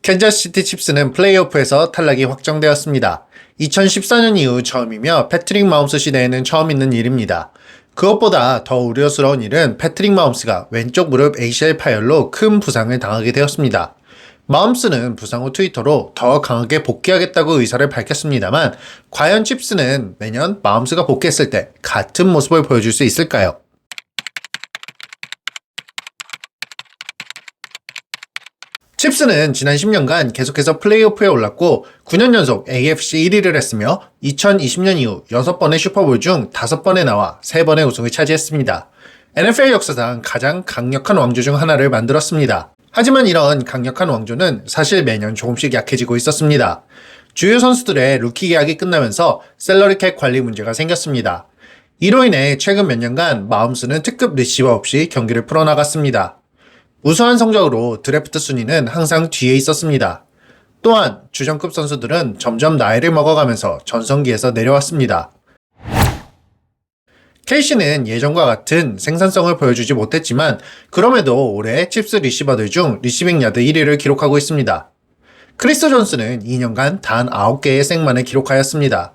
캔자스시티 칩스는 플레이오프에서 탈락이 확정되었습니다. 2014년 이후 처음이며 패트릭 마홈스 시대에는 처음 있는 일입니다. 그것보다 더 우려스러운 일은 패트릭 마홈스가 왼쪽 무릎 ACL 파열로 큰 부상을 당하게 되었습니다. 마홈스는 부상 후 트위터로 더 강하게 복귀하겠다고 의사를 밝혔습니다만 과연 칩스는 내년 마홈스가 복귀했을 때 같은 모습을 보여줄 수 있을까요? 칩스는 지난 10년간 계속해서 플레이오프에 올랐고 9년 연속 AFC 1위를 했으며 2020년 이후 6번의 슈퍼볼 중 5번에 나와 3번의 우승을 차지했습니다. NFL 역사상 가장 강력한 왕조 중 하나를 만들었습니다. 하지만 이런 강력한 왕조는 사실 매년 조금씩 약해지고 있었습니다. 주요 선수들의 루키 계약이 끝나면서 셀러리캡 관리 문제가 생겼습니다. 이로 인해 최근 몇 년간 마홈스는 특급 리시버 없이 경기를 풀어나갔습니다. 우수한 성적으로 드래프트 순위는 항상 뒤에 있었습니다. 또한 주전급 선수들은 점점 나이를 먹어가면서 전성기에서 내려왔습니다. KC는 예전과 같은 생산성을 보여주지 못했지만 그럼에도 올해 칩스 리시버들 중 리시빙 야드 1위를 기록하고 있습니다. 크리스 존스는 2년간 단 9개의 생만을 기록하였습니다.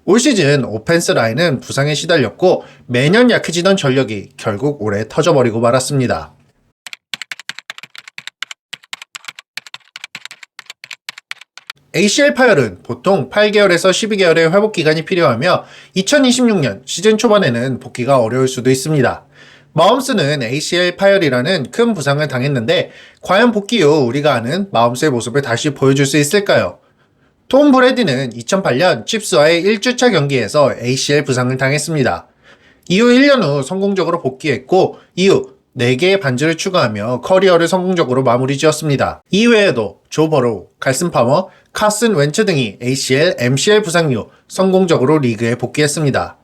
올 시즌 오펜스 라인은 부상에 시달렸고 매년 약해지던 전력이 결국 올해 터져버리고 말았습니다. ACL 파열은 보통 8개월에서 12개월의 회복 기간이 필요하며 2026년 시즌 초반에는 복귀가 어려울 수도 있습니다. 마홈스는 ACL 파열이라는 큰 부상을 당했는데 과연 복귀 후 우리가 아는 마홈스의 모습을 다시 보여줄 수 있을까요? 톰 브래디는 2008년 칩스와의 1주차 경기에서 ACL 부상을 당했습니다. 이후 1년 후 성공적으로 복귀했고 이후 4개의 반지를 추가하며 커리어를 성공적으로 마무리 지었습니다. 이외에도 조 버로우, 칼슨 파머, 카슨 웬츠 등이 ACL, MCL 부상 이후 성공적으로 리그에 복귀했습니다.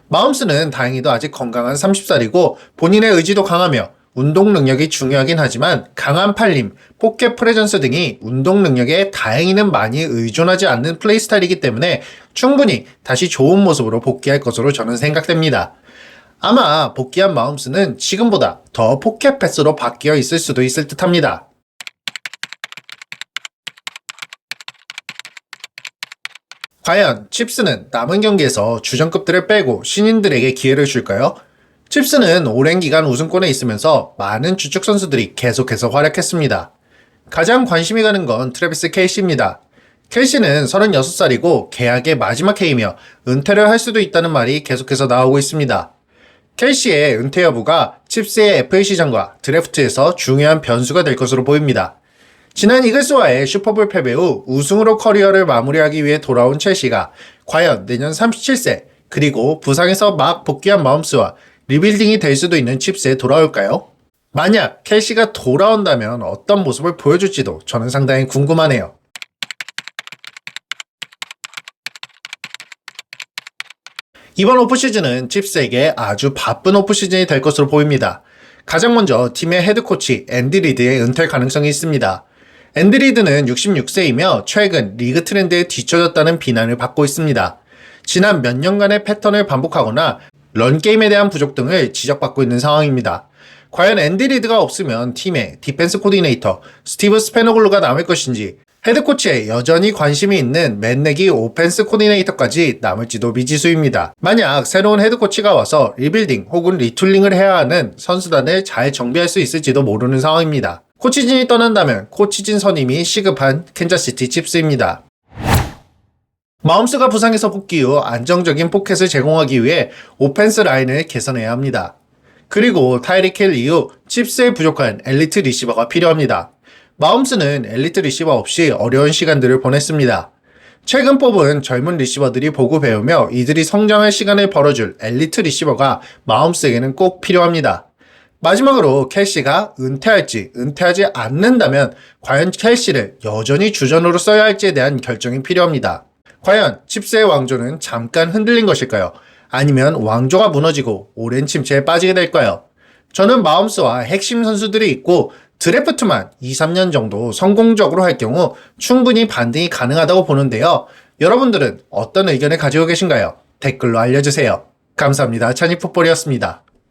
마홈스는 다행히도 아직 건강한 30살이고 본인의 의지도 강하며 운동 능력이 중요하긴 하지만 강한 팔림, 포켓 프레전스 등이 운동 능력에 다행히는 많이 의존하지 않는 플레이 스타일이기 때문에 충분히 다시 좋은 모습으로 복귀할 것으로 저는 생각됩니다. 아마 복귀한 마홈스는 지금보다 더 포켓 패스로 바뀌어 있을 수도 있을 듯 합니다. 과연 칩스는 남은 경기에서 주전급들을 빼고 신인들에게 기회를 줄까요? 칩스는 오랜 기간 우승권에 있으면서 많은 주축 선수들이 계속해서 활약했습니다. 가장 관심이 가는 건 트래비스 켈시입니다. 켈시는 36살이고 계약의 마지막 해이며 은퇴를 할 수도 있다는 말이 계속해서 나오고 있습니다. 켈시의 은퇴 여부가 칩스의 FA 시장과 드래프트에서 중요한 변수가 될 것으로 보입니다. 지난 이글스와의 슈퍼볼 패배 후 우승으로 커리어를 마무리하기 위해 돌아온 첼시가 과연 내년 37세 그리고 부상에서 막 복귀한 마홈스와 리빌딩이 될 수도 있는 칩스에 돌아올까요? 만약 켈시가 돌아온다면 어떤 모습을 보여줄지도 저는 상당히 궁금하네요. 이번 오프시즌은 칩스에게 아주 바쁜 오프시즌이 될 것으로 보입니다. 가장 먼저 팀의 헤드코치 앤디 리드의 은퇴 가능성이 있습니다. 앤디 리드는 66세이며 최근 리그 트렌드에 뒤처졌다는 비난을 받고 있습니다. 지난 몇 년간의 패턴을 반복하거나 런게임에 대한 부족 등을 지적받고 있는 상황입니다. 과연 앤디 리드가 없으면 팀의 디펜스 코디네이터 스티브 스패너글루가 남을 것인지 헤드코치에 여전히 관심이 있는 맷 내기 오펜스 코디네이터까지 남을지도 미지수입니다. 만약 새로운 헤드코치가 와서 리빌딩 혹은 리툴링을 해야 하는 선수단을 잘 정비할 수 있을지도 모르는 상황입니다. 코치진이 떠난다면 코치진 선임이 시급한 캔자스시티 칩스입니다. 마홈스가 부상에서 복귀 후 안정적인 포켓을 제공하기 위해 오펜스 라인을 개선해야 합니다. 그리고 타이릭 힐 이후 칩스에 부족한 엘리트 리시버가 필요합니다. 마홈스는 엘리트 리시버 없이 어려운 시간들을 보냈습니다. 최근 뽑은 젊은 리시버들이 보고 배우며 이들이 성장할 시간을 벌어줄 엘리트 리시버가 마홈스에게는 꼭 필요합니다. 마지막으로 켈시가 은퇴할지 은퇴하지 않는다면 과연 켈시를 여전히 주전으로 써야 할지에 대한 결정이 필요합니다. 과연 칩스의 왕조는 잠깐 흔들린 것일까요? 아니면 왕조가 무너지고 오랜 침체에 빠지게 될까요? 저는 마홈스와 핵심 선수들이 있고 드래프트만 2-3년 정도 성공적으로 할 경우 충분히 반등이 가능하다고 보는데요. 여러분들은 어떤 의견을 가지고 계신가요? 댓글로 알려주세요. 감사합니다. 찬이풋볼이었습니다.